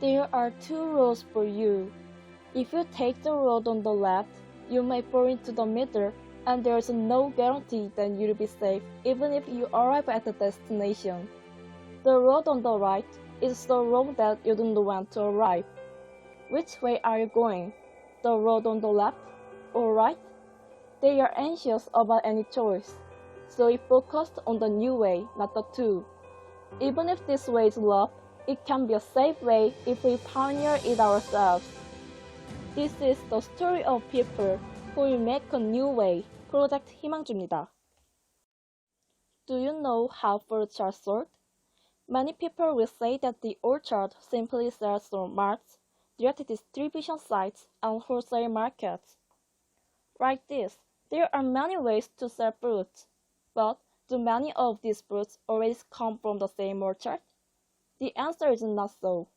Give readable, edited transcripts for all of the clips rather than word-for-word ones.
There are two roads for you. If you take the road on the left, you may fall into the middle, and there is no guarantee that you'll be safe even if you arrive at the destination. The road on the right is the road that you don't want to arrive. Which way are you going? The road on the left or right? They are anxious about any choice, so we focused on the new way, not the two. Even if this way is rough, it can be a safe way if we pioneer it ourselves. This is the story of people who will make a new way. 프로젝트 희망주입니다. Do you know how fruits are sold? Many people will say that the orchard simply sells on marts, direct distribution sites, and wholesale markets. Like this, there are many ways to sell fruits, but do many of these fruits always come from the same orchard? The answer is not so.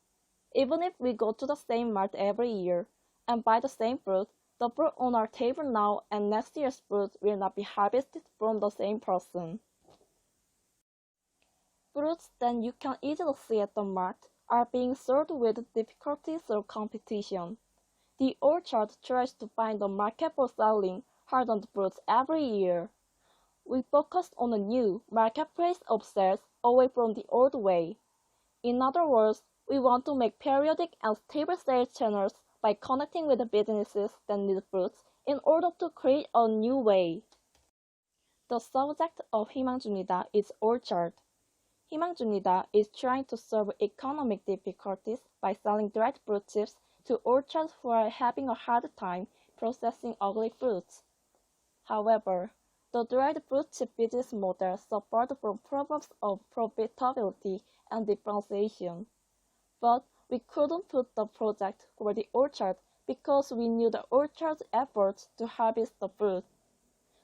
Even if we go to the same mart every year and buy the same fruit, the fruit on our table now and next year's fruit will not be harvested from the same person. Fruits that you can easily see at the mart are being sold with difficulty through competition. The orchard tries to find a market for selling hardened fruits every year. We focused on a new marketplace of sales away from the old way. In other words, we want to make periodic and stable sales channels by connecting with the businesses that need fruits in order to create a new way. The subject of 희망줍니다 is orchard. 희망줍니다 is trying to solve economic difficulties by selling dried fruit chips to orchards who are having a hard time processing ugly fruits. However, the dried fruit chip business model suffered from problems of profitability and differentiation. But we couldn't put the project for the orchard because we knew the orchard's efforts to harvest the fruit.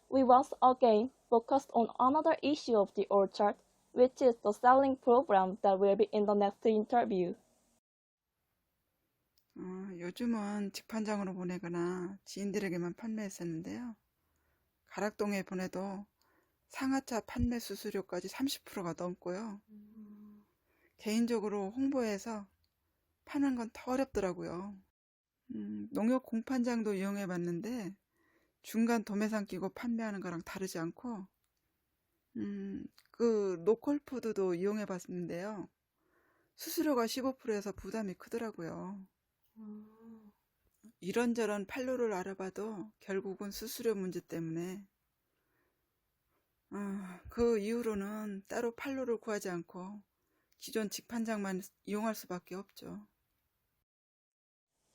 We once again focused on another issue of the orchard, which is the selling program that will be in the next interview. 요즘은 직판장으로 보내거나 지인들에게만 판매했었는데요. 가락동에 보내도 상하차 판매 수수료까지 30%가 넘고요. 개인적으로 홍보해서 파는 건 더 어렵더라고요. 농협 공판장도 이용해봤는데 중간 도매상 끼고 판매하는 거랑 다르지 않고 그 로컬푸드도 이용해봤는데요. 수수료가 15%에서 부담이 크더라고요. 이런저런 판로를 알아봐도 결국은 수수료 문제 때문에 그 이후로는 따로 판로를 구하지 않고 기존 직판장만 이용할 수밖에 없죠.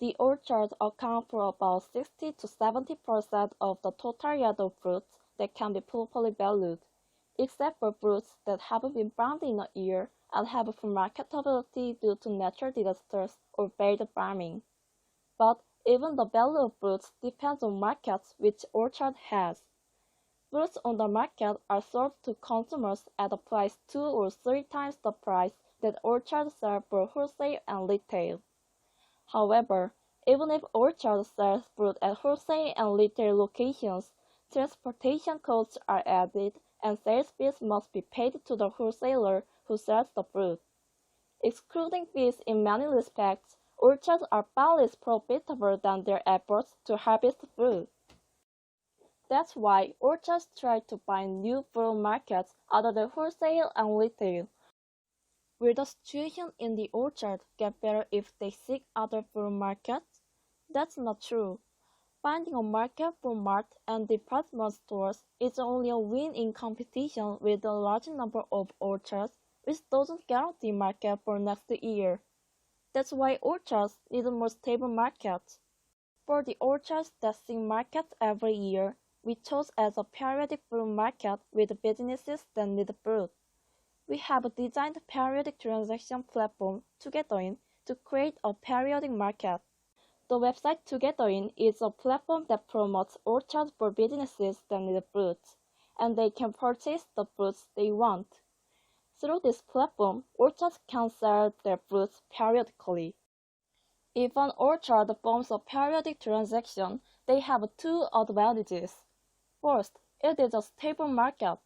The orchards account for about 60 to 70% of the total yield of fruits that can be properly valued, except for fruits that haven't been found in a year and have poor marketability due to natural disasters or failed farming. But even the value of fruits depends on markets which orchard has. Fruits on the market are sold to consumers at a price 2 or 3 times the price that orchards sell for wholesale and retail. However, even if orchards sell fruit at wholesale and retail locations, transportation costs are added and sales fees must be paid to the wholesaler who sells the fruit. Excluding fees in many respects, orchards are far less profitable than their efforts to harvest fruit. That's why orchards try to find new fruit markets other than wholesale and retail. Will the situation in the orchard get better if they seek other fruit markets? That's not true. Finding a market for mart and department stores is only a win in competition with a large number of orchards, which doesn't guarantee market for next year. That's why orchards need more stable markets. For the orchards that seek markets every year, we chose as a periodic fruit market with businesses that need fruit. We have designed a periodic transaction platform Togetherin to create a periodic market. The website Togetherin is a platform that promotes orchards for businesses that need fruits, and they can purchase the fruits they want. Through this platform, orchards can sell their fruits periodically. If an orchard forms a periodic transaction, they have two advantages. First, it is a stable market.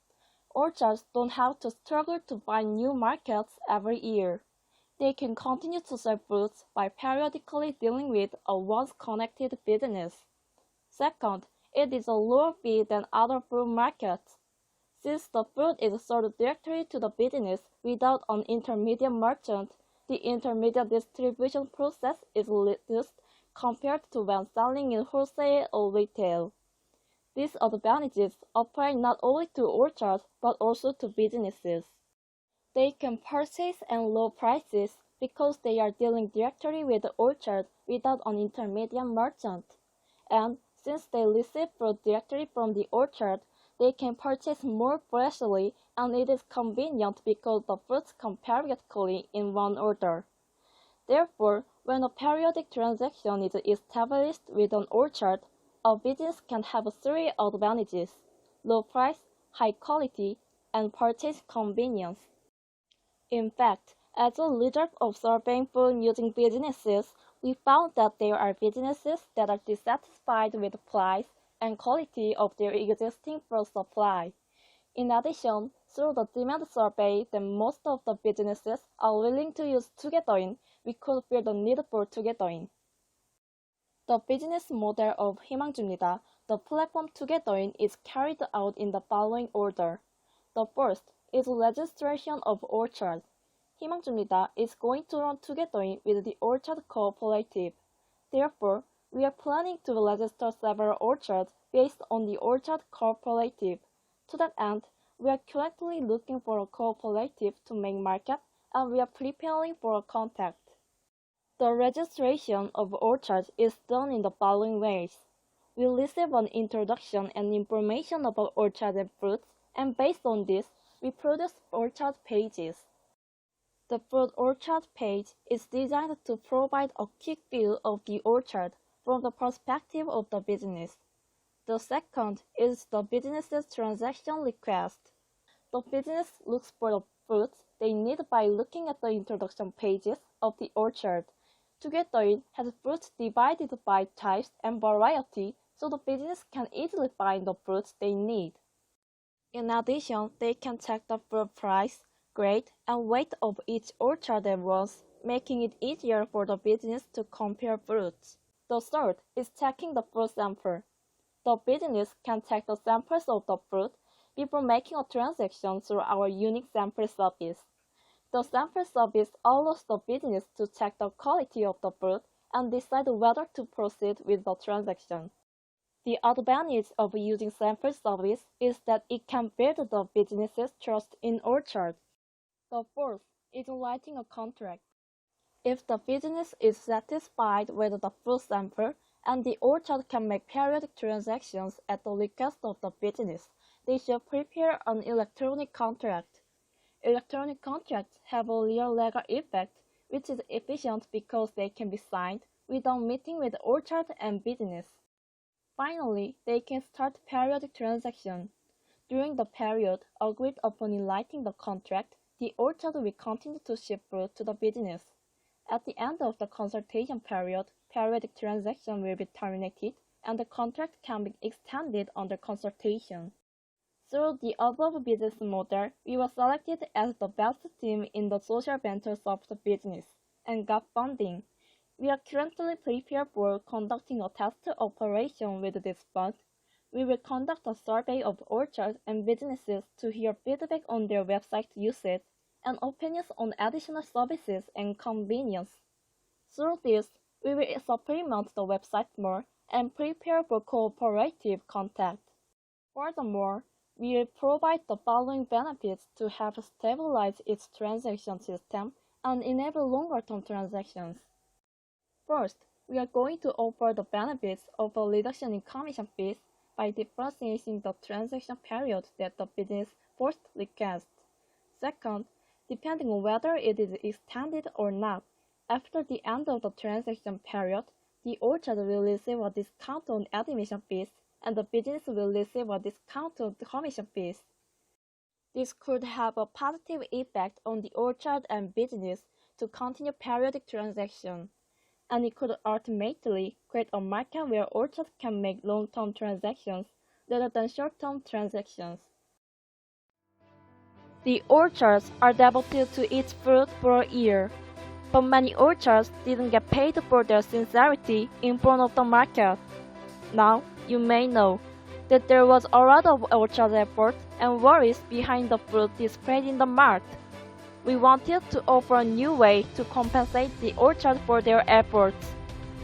Orchards don't have to struggle to find new markets every year. They can continue to sell fruits by periodically dealing with a once connected business. Second, it is a lower fee than other fruit markets. Since the fruit is sold directly to the business without an intermediate merchant, the intermediate distribution process is reduced compared to when selling in wholesale or retail. These advantages apply not only to orchards but also to businesses. They can purchase at low prices because they are dealing directly with the orchard without an intermediate merchant. And since they receive fruit directly from the orchard, they can purchase more freshly, and it is convenient because the fruits come periodically in one order. Therefore, when a periodic transaction is established with an orchard, a business can have three advantages: low price, high quality, and purchase convenience. In fact, as a result of surveying food-using businesses, we found that there are businesses that are dissatisfied with the price and quality of their existing fruit supply. In addition, through the demand survey that most of the businesses are willing to use Together인, we could feel the need for Together인. The business model of 희망줍니다, the platform Together인, is carried out in the following order. The first is registration of orchard. 희망줍니다 is going to run Together인 with the Orchard Cooperative. Therefore, we are planning to register several orchards based on the Orchard Cooperative. To that end, we are currently looking for a cooperative to make market, and we are preparing for a contact. The registration of orchards is done in the following ways. We receive an introduction and information about orchards and fruits, and based on this, we produce orchard pages. The fruit orchard page is designed to provide a quick view of the orchard from the perspective of the business. The second is the business's transaction request. The business looks for the fruits they need by looking at the introduction pages of the orchard. Together인 has fruits divided by types and variety, so the business can easily find the fruits they need. In addition, they can check the fruit price, grade, and weight of each orchard at once, making it easier for the business to compare fruits. The third is checking the fruit sample. The business can check the samples of the fruit before making a transaction through our unique sample service. The sample service allows the business to check the quality of the fruit and decide whether to proceed with the transaction. The advantage of using sample service is that it can build the business's trust in orchards. The fourth is writing a contract. If the business is satisfied with the fruit sample and the orchard can make periodic transactions at the request of the business, they should prepare an electronic contract. Electronic contracts have a real legal effect, which is efficient because they can be signed without meeting with the orchard and business. Finally, they can start periodic transactions. During the period agreed upon in writing the contract, the orchard will continue to ship fruit to the business. At the end of the consultation period, periodic transaction will be terminated and the contract can be extended under consultation. Through the above business model, we were selected as the best team in the social ventures of the business and got funding. We are currently prepared for conducting a test operation with this fund. We will conduct a survey of orchards and businesses to hear feedback on their website usage and opinions on additional services and convenience. Through this, we will supplement the website more and prepare for cooperative contact. Furthermore, we will provide the following benefits to help stabilize its transaction system and enable longer-term transactions. First, we are going to offer the benefits of a reduction in commission fees by differentiating the transaction period that the business first requests. Second, depending on whether it is extended or not, after the end of the transaction period, the orchard will receive a discount on admission fees and the business will receive a discount on commission fees. This could have a positive effect on the orchard and business to continue periodic transactions, and it could ultimately create a market where orchards can make long-term transactions rather than short-term transactions. The orchards are devoted to its fruit for a year. but many orchards didn't get paid for their sincerity in front of the market. Now, you may know that there was a lot of orchard effort and worries behind the fruit displayed in the mart. We wanted to offer a new way to compensate the orchard for their efforts.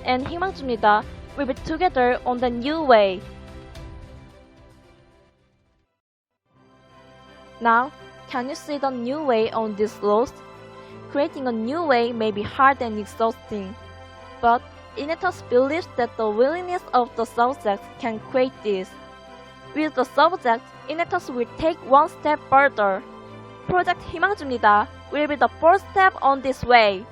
And 희망줍니다. We'll be together on the new way. Now, can you see the new way on this list? Creating a new way may be hard and exhausting, but Enactus believes that the willingness of the subject can create this. With the subject, Enactus will take one step further. Project 희망줍니다 will be the first step on this way.